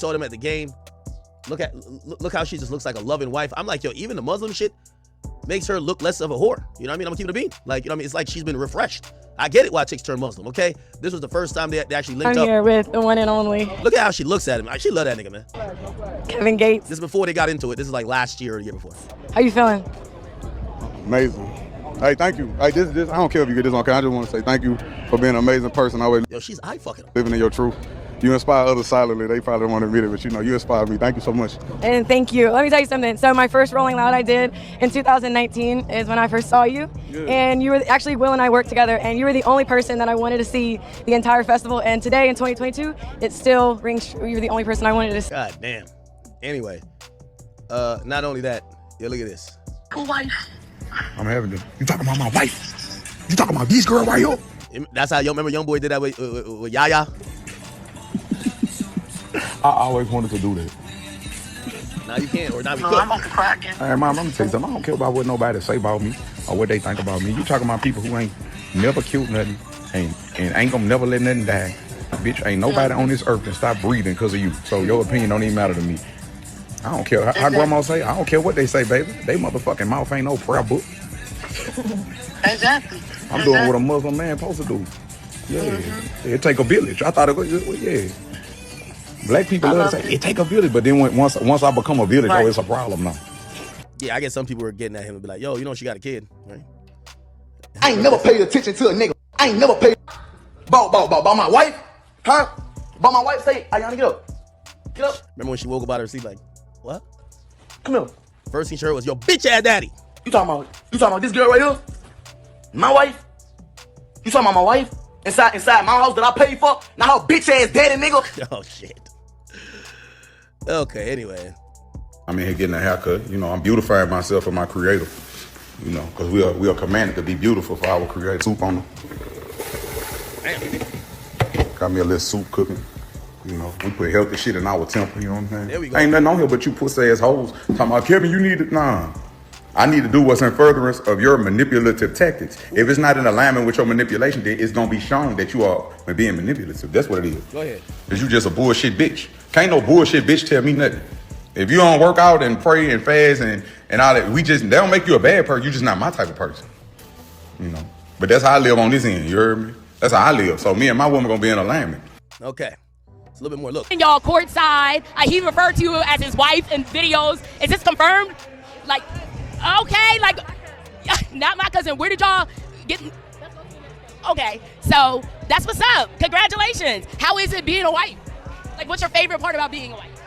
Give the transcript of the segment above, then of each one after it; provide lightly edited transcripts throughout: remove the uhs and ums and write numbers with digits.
saw them at the game. Look how she just looks like a loving wife. I'm like, yo, even the Muslim shit makes her look less of a whore. You know what I mean? I'm keeping it a bean. Like, you know what I mean? It's like she's been refreshed. I get it why chicks turn Muslim, okay? This was the first time they actually linked up. I'm here with the one and only. Look at how she looks at him. She love that nigga, man. Kevin Gates. This is before they got into it. This is like last year or the year before. How you feeling? Amazing. Hey, thank you. Hey, this I don't care if you get this on camera. I just want to say thank you for being an amazing person. Always Yo, she's eye fucking. living in your truth. You inspire others silently. They probably don't want to admit it, but you know, you inspire me. Thank you so much. And thank you. Let me tell you something. So my first Rolling Loud I did in 2019 is when I first saw you. Yeah. And you were actually, Will and I worked together, and you were the only person that I wanted to see the entire festival. And today in 2022, it still rings true. You were the only person I wanted to see. God damn. Anyway, not only that, yo, look at this. Cool wife. I'm having this. You talking about my wife? You talking about these girls right here? That's how, remember Young Boy did that with Yaya? I always wanted to do that. Now you can't, or now we No, could. I'm on the crack. Hey, Mom, I'm gonna tell you something. I don't care about what nobody say about me or what they think about me. You talking about people who ain't never killed nothing and ain't gonna never let nothing die. Bitch, ain't nobody on this earth can stop breathing because of you. So your opinion don't even matter to me. I don't care. How grandma say, I don't care what they say, baby. They motherfucking mouth ain't no prayer book. Exactly. I'm doing what a Muslim man supposed to do. Yeah. It take a village. I thought it was, yeah. Black people love to say, it take a village, but then once I become a village, Right. oh, it's a problem now. Yeah, I guess some people were getting at him and be like, yo, you know she got a kid, right? I ain't never paid attention to a nigga. I ain't never paid about my wife, huh? About my wife say, Ayana, get up. Get up. Remember when she woke up out of her sleep like, what? Come here. First thing she heard was, yo, bitch ass daddy. You talking about this girl right here? My wife? You talking about my wife? Inside my house that I paid for? Now her bitch ass daddy, nigga. Oh, shit. Okay, anyway. I'm in here getting a haircut. You know, I'm beautifying myself for my creator. You know, because we are commanded to be beautiful for our creator. Soup on them. Damn. Got me a little soup cooking. You know, we put healthy shit in our temple, you know what I'm saying? There we go. Ain't nothing on here but you pussy ass hoes. Talking about, Kevin, you need to, nah. I need to do what's in furtherance of your manipulative tactics. If it's not in alignment with your manipulation, then it's gonna be shown that you are being manipulative. That's what it is. Go ahead. Cause you just a bullshit bitch. Can't no bullshit bitch tell me nothing. If you don't work out and pray and fast and all that, they don't make you a bad person. You're just not my type of person. You know. But that's how I live on this end, you heard me? That's how I live. So me and my woman gonna be in alignment. Okay. It's a little bit more. Look. Y'all courtside. He referred to you as his wife in videos. Is this confirmed? Like, okay, like, not my cousin. Where did y'all get? Okay, so that's what's up. Congratulations. How is it being a wife? Like, what's your favorite part about being a wife?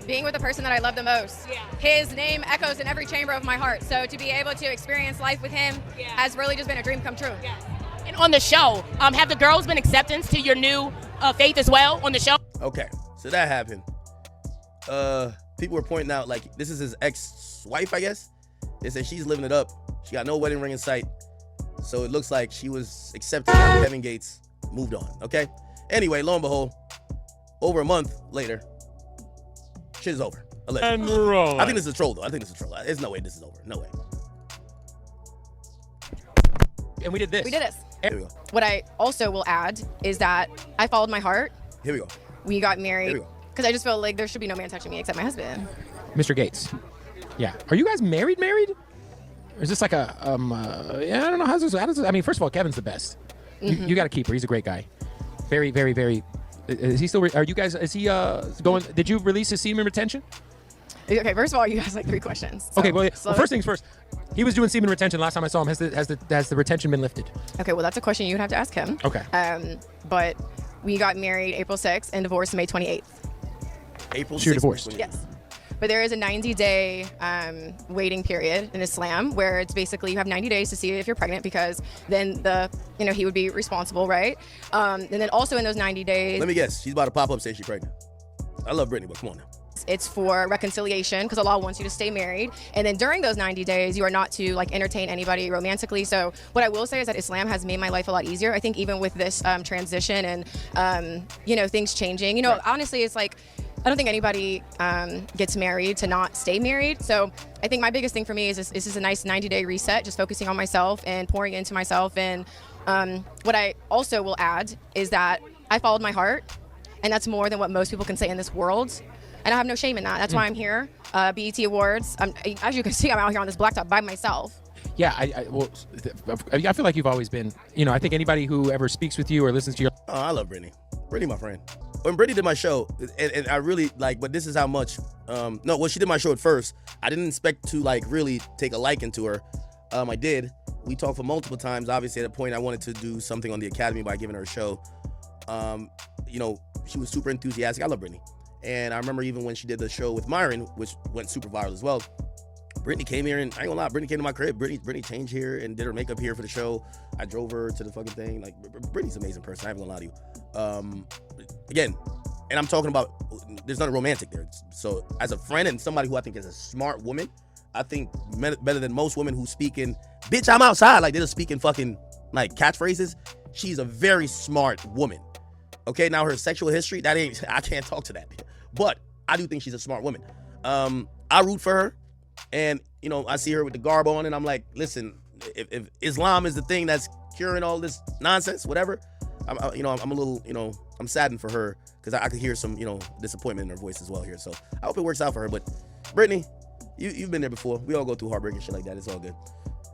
Being with the person that I love the most. Yeah. His name echoes in every chamber of my heart. So to be able to experience life with him has really just been a dream come true. Yeah. And on the show, have the girls been acceptance to your new faith as well on the show? Okay, so that happened. People were pointing out, like, this is his ex-wife, I guess. They said she's living it up. She got no wedding ring in sight. So it looks like she was accepted and Kevin Gates moved on, okay? Anyway, lo and behold, over a month later, shit is over. Allegedly. I think this is a troll, though. I think this is a troll. There's no way this is over. No way. And we did this. We did this. Here we go. What I also will add is that I followed my heart. Here we go. We got Here married we go. because I just felt like there should be no man touching me except my husband. Mr. Gates. Yeah. Are you guys married? Or is this like a yeah, I don't know how does this, I mean, first of all, Kevin's the best. You got to keep her. He's a great guy. Very, very, very. Is he still? Are you guys? Is he going? Did you release his semen retention? Okay, first of all, you asked like 3 questions. So, Okay, well, first things first. He was doing semen retention last time I saw him. Has the retention been lifted? Okay, well, that's a question you would have to ask him. Okay. But we got married April 6th and divorced May 28th. April 6th. So you're divorced? Yes. But there is a 90-day waiting period in Islam where it's basically you have 90 days to see if you're pregnant because then he would be responsible, right? And then also in those 90 days. Let me guess. She's about to pop up saying she's pregnant. I love Brittany, but come on now. It's for reconciliation because Allah wants you to stay married. And then during those 90 days, you are not to like entertain anybody romantically. So what I will say is that Islam has made my life a lot easier. I think even with this transition and, things changing, honestly, it's like, I don't think anybody gets married to not stay married. So I think my biggest thing for me is this is a nice 90-day reset, just focusing on myself and pouring into myself. And what I also will add is that I followed my heart. and that's more than what most people can say in this world. And I have no shame in that. That's why I'm here. BET Awards. As you can see, I'm out here on this blacktop by myself. Yeah, I feel like you've always been, I think anybody who ever speaks with you or listens to your... Oh, I love Brittany. Brittany, my friend. When Brittany did my show, and I really, but this is how much, she did my show at first. I didn't expect to, really take a liking to her. I did. We talked for multiple times. Obviously, at a point, I wanted to do something on the Academy by giving her a show. She was super enthusiastic. I love Brittany. And I remember even when she did the show with Myron, which went super viral as well, Brittany came here, and I ain't gonna lie, Brittany came to my crib. Brittany changed here and did her makeup here for the show. I drove her to the fucking thing. Brittany's an amazing person. I ain't gonna lie to you. Again, and I'm talking about, there's nothing romantic there. So as a friend and somebody who I think is a smart woman, I think better than most women who speak in, bitch, I'm outside. They're just speaking fucking, catchphrases. She's a very smart woman. Okay, now her sexual history, I can't talk to that. But I do think she's a smart woman. I root for her. And, I see her with the garb on, and I'm like, listen, if Islam is the thing that's curing all this nonsense, whatever, I'm a little, I'm saddened for her because I could hear some, disappointment in her voice as well here. So I hope it works out for her. But Brittany, you've been there before. We all go through heartbreak and shit like that. It's all good.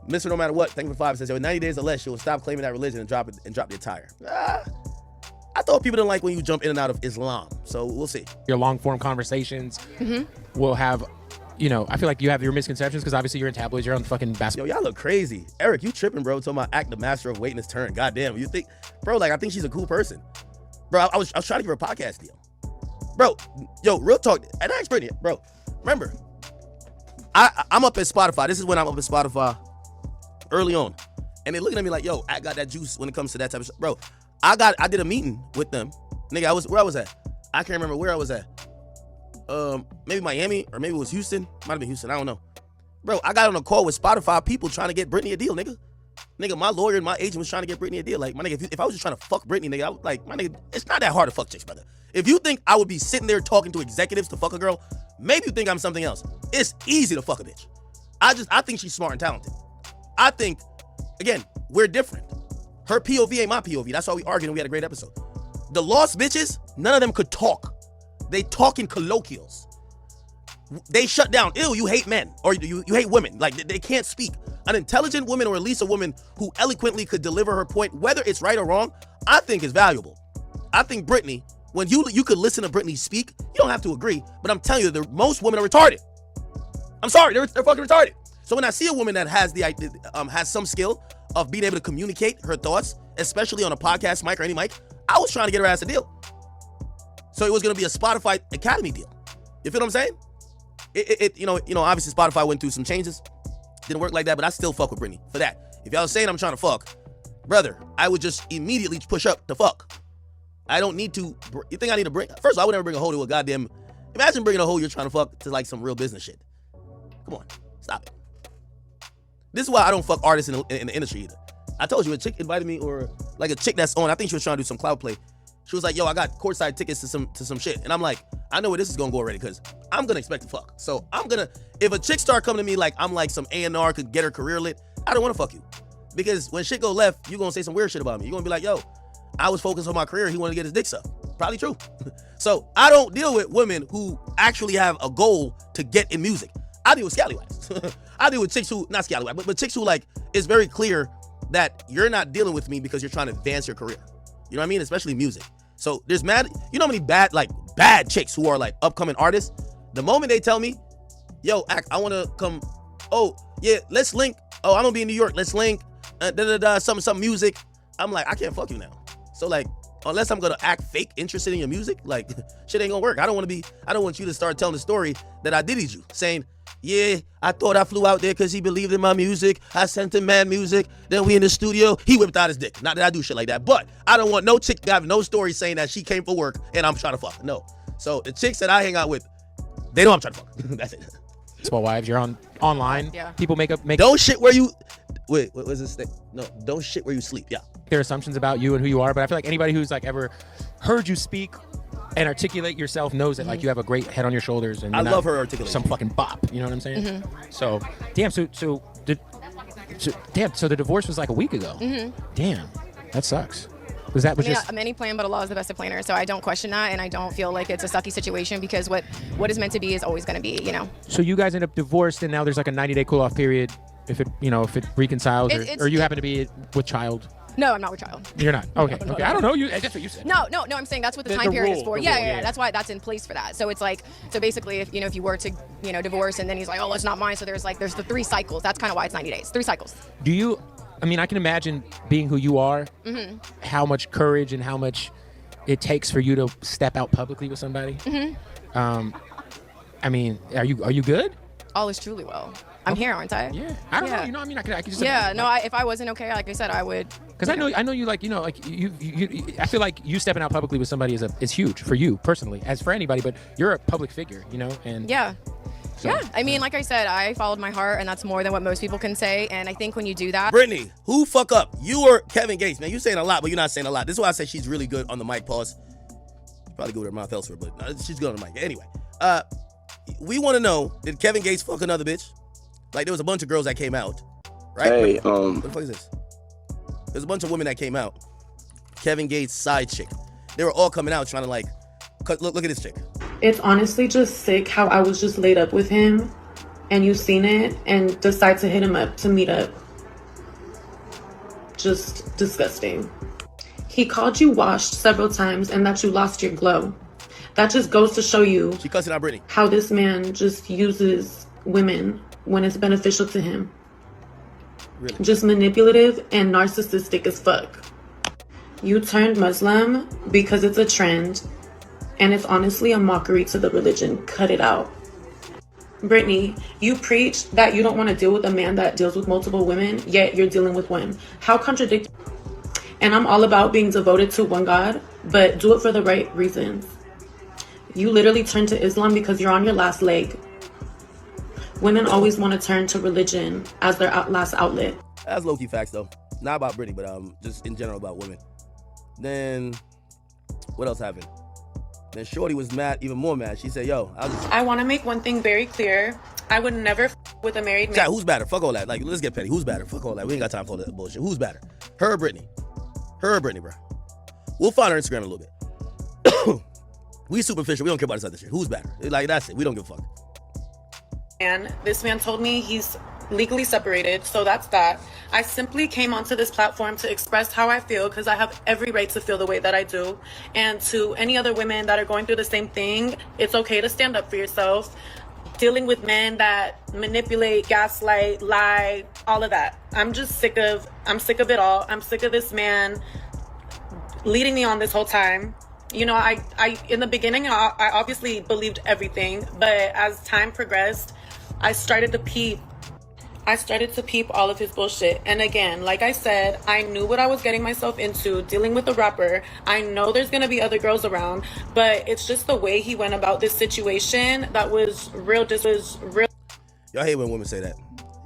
Mr. No Matter What, thank you for 5 says, in 90 days or less, she will stop claiming that religion and drop the attire. I thought people didn't like when you jump in and out of Islam. So we'll see. Your long-form conversations will have... I feel like you have your misconceptions because obviously you're in tabloids, you're on fucking basketball. Yo, y'all look crazy. Eric, you tripping, bro. Talking about act the master of waiting his turn. Goddamn. You think, bro, I think she's a cool person. Bro, I was trying to give her a podcast deal. Bro, yo, real talk. And I asked Brittany, bro, remember, I'm up at Spotify. This is when I'm up at Spotify early on. And they're looking at me like, yo, I got that juice when it comes to that type of shit. Bro, I did a meeting with them. Nigga, where I was at. I can't remember where I was at. Maybe Miami or maybe it was Houston. Might have been Houston. I don't know. Bro, I got on a call with Spotify people trying to get Brittany a deal, nigga. Nigga, my lawyer and my agent was trying to get Brittany a deal. Like, my nigga, if I was just trying to fuck Brittany, nigga, I was like, my nigga, it's not that hard to fuck chicks, brother. If you think I would be sitting there talking to executives to fuck a girl, maybe you think I'm something else. It's easy to fuck a bitch. I think she's smart and talented. I think, again, we're different. Her POV ain't my POV. That's why we argued and we had a great episode. The lost bitches, none of them could talk. They talk in colloquials. They shut down. Ew, you hate men. Or you hate women. They can't speak. An intelligent woman, or at least a woman who eloquently could deliver her point, whether it's right or wrong, I think is valuable. I think Brittany, when you could listen to Brittany speak, you don't have to agree, but I'm telling you, most women are retarded. I'm sorry, they're fucking retarded. So when I see a woman that has has some skill of being able to communicate her thoughts, especially on a podcast mic or any mic, I was trying to get her ass a deal. So it was going to be a Spotify Academy deal. You feel what I'm saying? Obviously Spotify went through some changes. Didn't work like that, but I still fuck with Brittany for that. If y'all saying I'm trying to fuck, brother, I would just immediately push up to fuck. I don't need to. You think I need to bring? First of all, I would never bring a hoe to a goddamn. Imagine bringing a hoe you're trying to fuck to some real business shit. Come on, stop it. This is why I don't fuck artists in the industry either. I told you, a chick invited me, or a chick that's on. I think she was trying to do some cloud play. She was like, yo, I got courtside tickets to some shit. And I'm like, I know where this is gonna go already, because I'm gonna expect to fuck. So if a chick start coming to me like I'm like some A&R could get her career lit, I don't wanna fuck you. Because when shit go left, you're gonna say some weird shit about me. You're gonna be like, yo, I was focused on my career, he wanted to get his dick sucked. Probably true. So I don't deal with women who actually have a goal to get in music. I deal with scallywags. I deal with chicks who, not scallywags, but chicks who it's very clear that you're not dealing with me because you're trying to advance your career. You know what I mean? Especially music. So there's how many bad chicks who are upcoming artists, the moment they tell me, yo, I want to come, oh yeah, let's link, oh, I'm gonna be in New York, let's link, some music, I'm like, I can't fuck you now. So unless I'm gonna act fake interested in your music, shit ain't gonna work. I don't want you to start telling the story that I diddied you, saying, yeah, I thought I flew out there because he believed in my music. I sent him mad music. Then we in the studio. He whipped out his dick. Not that I do shit like that, but I don't want no chick to have no story saying that she came for work and I'm trying to fuck. No. So the chicks that I hang out with, they know I'm trying to fuck. That's it. Small wives, you're online. Yeah. People make Don't shit where you. Wait, what was this thing? No, don't shit where you sleep. Yeah. their assumptions about you and who you are. But I feel like anybody who's ever heard you speak and articulate yourself knows that you have a great head on your shoulders, and I love her articulation. Some fucking bop, you know what I'm saying? So damn, so the divorce was a week ago. Damn, that sucks. Was that I mean, just? many plan, but Allah is the best of planners. So I don't question that, and I don't feel like it's a sucky situation because what is meant to be is always going to be, you know. So you guys end up divorced, and now there's like a 90-day cool-off period if it reconciles, or you happen to be with child. No, I'm not with child. You're not. Okay. No. Okay. I don't know. That's what you said. No. I'm saying that's what the time the period rule, is for. the Yeah, rule, yeah. That's why that's in place for that. So it's like, so basically, if you were to, divorce, and then he's like, oh, it's not mine. So there's the 3 cycles. That's kind of why it's 90 days. 3 cycles. Do you? I mean, I can imagine being who you are, how much courage and how much it takes for you to step out publicly with somebody. I mean, are you good? All is truly well. I'm here, aren't I? Yeah. I don't know. You know, I mean, I could just. Yeah. No. If I wasn't okay, like I said, I would. Because I know you like you. I feel like you stepping out publicly with somebody is huge for you personally, as for anybody. But you're a public figure, and. Yeah. So, yeah. I mean, like I said, I followed my heart, and that's more than what most people can say. And I think when you do that. Brittany, who fuck up? You or Kevin Gates, man? You saying a lot, but you're not saying a lot. This is why I say she's really good on the mic. Pause. Probably good with her mouth elsewhere, but she's good on the mic. Anyway, we want to know: did Kevin Gates fuck another bitch? Like, there was a bunch of girls that came out, right? Hey, what the fuck is this? There's a bunch of women that came out. Kevin Gates' side chick. They were all coming out trying to look at this chick. It's honestly just sick how I was just laid up with him and you seen it and decide to hit him up to meet up. Just disgusting. He called you washed several times and that you lost your glow. That just goes to show you she cussing out Brittany. How this man just uses women when it's beneficial to him. Really? Just manipulative and narcissistic as fuck. You turned Muslim because it's a trend and it's honestly a mockery to the religion. Cut it out. Brittany, you preach that you don't want to deal with a man that deals with multiple women, yet you're dealing with one. How contradictory. And I'm all about being devoted to one God, but do it for the right reasons. You literally turned to Islam because you're on your last leg. Women always want to turn to religion as their last outlet. That's low-key facts, though. Not about Brittany, but just in general about women. Then, what else happened? Then Shorty was mad, even more mad. She said, yo, I want to make one thing very clear. I would never with a married man. Chat, who's better? Fuck all that. Like, let's get petty. Who's better? Fuck all that. We ain't got time for all that bullshit. Who's better? Her or Brittany? Her or Brittany, bro? We'll find her Instagram in a little bit. We superficial. We don't care about this other shit. Who's better? Like, that's it. We don't give a fuck. And this man told me he's legally separated, so that's that. I simply came onto this platform to express how I feel because I have every right to feel the way that I do. And to any other women that are going through the same thing, it's okay to stand up for yourself. Dealing with men that manipulate, gaslight, lie, all of that. I'm sick of it all. I'm sick of this man leading me on this whole time. I in the beginning, I obviously believed everything, but as time progressed, I started to peep all of his bullshit. And again, like I said, I knew what I was getting myself into dealing with a rapper. I know there's going to be other girls around, but it's just the way he went about this situation that was real. Y'all hate when women say that.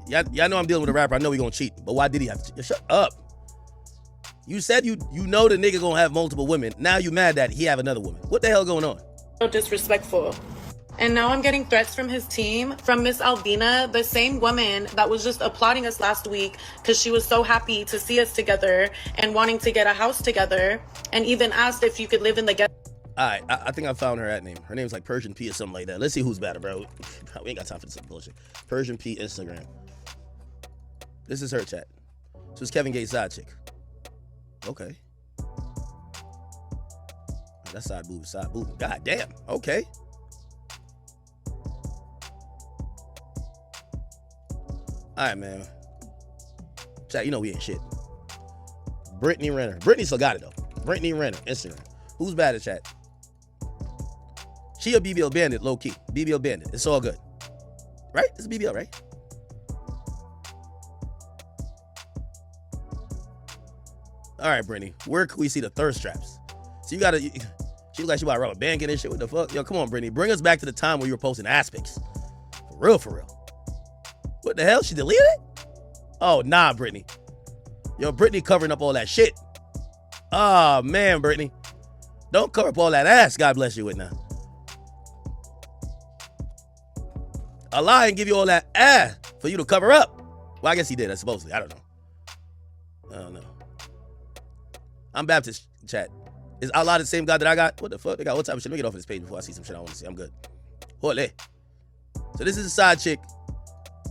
Y'all know I'm dealing with a rapper. I know he gonna cheat, but why did he have to? Shut up. You said you know the nigga gonna have multiple women. Now you mad that he have another woman. What the hell going on? So disrespectful. And now I'm getting threats from his team, from Miss Alvina, the same woman that was just applauding us last week because she was so happy to see us together and wanting to get a house together, and even asked if you could live in the ghetto. All right, I think I found her at name. Her name's like Persian P or something like that. Let's see who's better, bro. We ain't got time for this bullshit. Persian P Instagram. This is her chat. So it's Kevin Gates' side chick. Okay. That's side boob. God damn. Okay. All right, man. Chat, you know we ain't shit. Brittany Renner. Brittany still got it, though. Brittany Renner, Instagram. Who's bad at chat? She a BBL bandit, low key. BBL bandit. It's all good. Right? It's a BBL, right? All right, Brittany. Where can we see the thirst traps? So you gotta... She look like she about to rub a bank in this shit. What the fuck? Yo, come on, Brittany. Bring us back to the time where you were posting ass pics. For real. What the hell? She deleted it? Oh, nah, Brittany. Yo, Brittany covering up all that shit. Oh, man, Brittany. Don't cover up all that ass. God bless you with now. Allah didn't give you all that ass for you to cover up. Well, I guess he did, supposedly. I don't know. I'm Baptist. chat. Is Allah the same God that I got? What the fuck? They got what type of shit? Let me get off of this page before I see some shit I want to see. I'm good. Holy. So this is a side chick.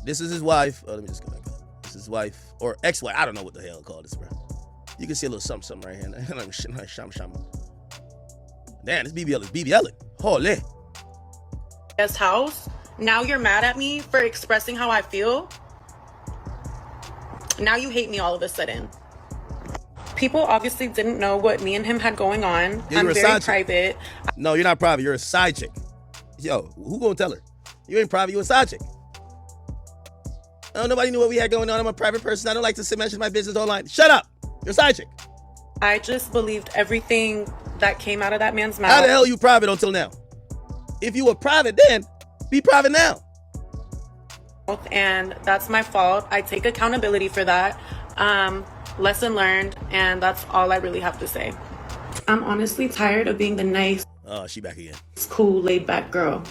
This is his wife. Oh, let me just go back up. This is his wife or ex-wife. I don't know what the hell to call this, bro. You can see a little something right here. Damn, this BBL is BBLing. Holy. Guest house. Now you're mad at me for expressing how I feel. Now you hate me all of a sudden. People obviously didn't know what me and him had going on. Yeah, I'm a very side private. Chick. No, you're not private. You're a side chick. Yo, who gonna tell her? You ain't private. You a side chick. Oh, nobody knew what we had going on. I'm a private person. I don't like to mention my business online. Shut up. You're a side chick. I just believed everything that came out of that man's mouth. How the hell are you private until now? If you were private then, be private now. And that's my fault. I take accountability for that. Lesson learned, and that's all I really have to say. I'm honestly tired of being the nice, oh, she back again, cool, laid back girl.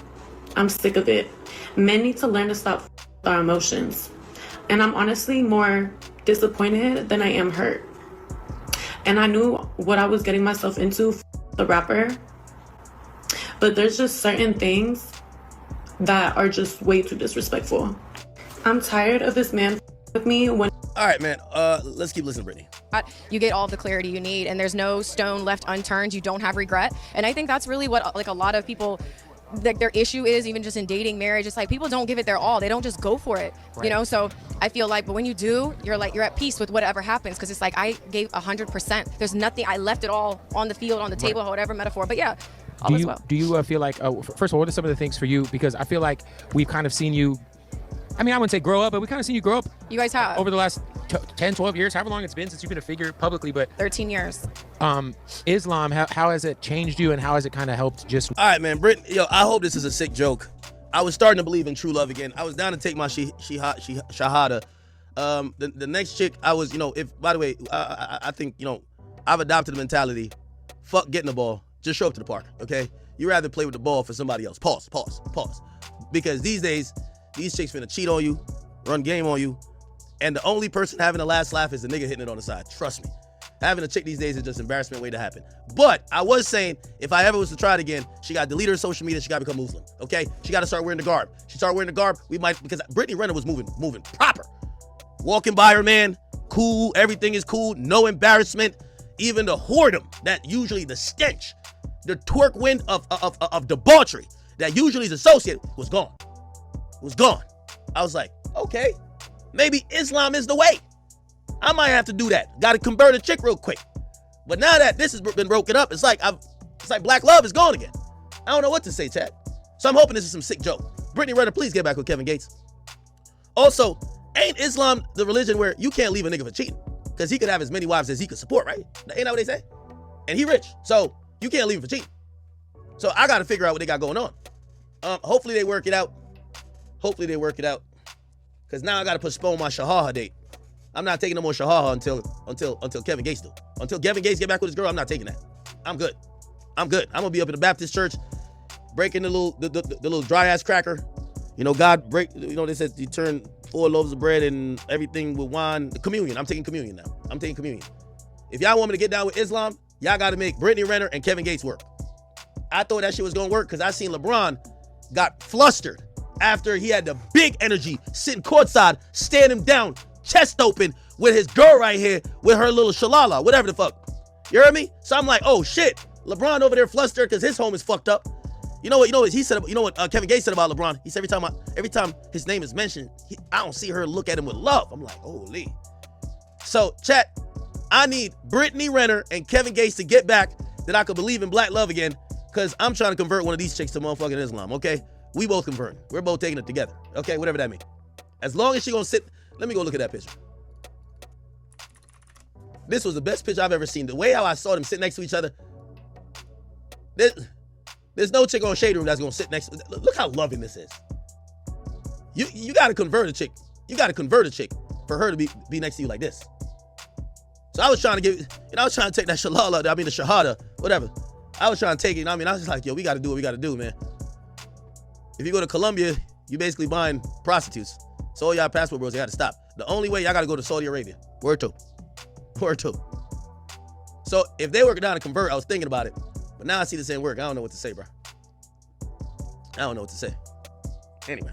I'm sick of it. Men need to learn to stop with our emotions. And I'm honestly more disappointed than I am hurt. And I knew what I was getting myself into, the rapper. But there's just certain things that are just way too disrespectful. I'm tired of this man with me when... All right, man. Let's keep listening, Brittany. You get all the clarity you need, and there's no stone left unturned. You don't have regret. And I think that's really what like a lot of people, like their issue is, even just in dating, marriage. It's like people don't give it their all. They don't just go for it, right. You know? So I feel like, but when you do, you're at peace with whatever happens, because it's like I gave 100%. There's nothing, I left it all on the field, on the table, whatever metaphor. But yeah, all is well. Do you feel like, first of all, what are some of the things for you? Because I feel like we've kind of seen you, I mean, I wouldn't say grow up, but we kind of seen you grow up. You guys have. Over the last 10, 12 years, however long it's been since you've been a figure publicly, but 13 years. Islam, how has it changed you, and how has it kind of helped just... All right, man, Brittany, yo, I hope this is a sick joke. I was starting to believe in true love again. I was down to take my shahada. The next chick, I was, by the way, I think, I've adopted the mentality, fuck getting the ball, just show up to the park, okay? You rather play with the ball for somebody else. Pause. Because these days, these chicks finna cheat on you, run game on you, and the only person having the last laugh is the nigga hitting it on the side. Trust me. Having a chick these days is just embarrassment waiting to happen. But I was saying, if I ever was to try it again, she got to delete her social media, she got to become Muslim, okay? She got to start wearing the garb. She started wearing the garb, we might, because Brittany Renner was moving proper. Walking by her man, cool, everything is cool, no embarrassment. Even the whoredom, that usually the stench, the twerk wind of debauchery that usually is associated, was gone. I was like, okay, maybe Islam is the way. I might have to do that. Got to convert a chick real quick. But now that this has been broken up, it's like black love is gone again. I don't know what to say, chat. So I'm hoping this is some sick joke. Brittany Renner, please get back with Kevin Gates. Also, ain't Islam the religion where you can't leave a nigga for cheating? Because he could have as many wives as he could support, right? Ain't that what they say? And he rich, so you can't leave him for cheating. So I got to figure out what they got going on. Hopefully they work it out. Because now I got to postpone my Shahaha date. I'm not taking no more Shahaha until Kevin Gates do. Until Kevin Gates get back with his girl, I'm not taking that. I'm good. I'm gonna be up in the Baptist church, breaking the little dry ass cracker. God they said you turn 4 loaves of bread and everything with wine. Communion. I'm taking communion now. If y'all want me to get down with Islam, y'all got to make Brittany Renner and Kevin Gates work. I thought that shit was gonna work because I seen LeBron got flustered after he had the big energy sitting courtside, staring him down, chest open, with his girl right here with her little shalala, whatever the fuck. You heard me? So I'm like, oh shit, LeBron over there flustered because his home is fucked up. You know what he said? You know what Kevin Gates said about LeBron? He said every time his name is mentioned, I don't see her look at him with love. I'm like, holy. So chat, I need Brittany Renner and Kevin Gates to get back that I could believe in black love again, because I'm trying to convert one of these chicks to motherfucking Islam, okay? We both converting. We're both taking it together, okay? Whatever that means. As long as she gonna sit, let me go look at that picture. This was the best picture I've ever seen. The way how I saw them sit next to each other. There's no chick on Shade Room that's gonna sit next to, look how loving this is. You gotta convert a chick. You gotta convert a chick for her to be next to you like this. So I was trying to take that shalala, the shahada, whatever. I was trying to take it, I was just like, yo, we gotta do what we gotta do, man. If you go to Colombia, you basically buying prostitutes. So all y'all passport bros, they gotta stop. The only way y'all gotta go to Saudi Arabia. Word to. So So if they were down to convert, I was thinking about it. But now I see this ain't work. I don't know what to say, bro. I don't know what to say. Anyway.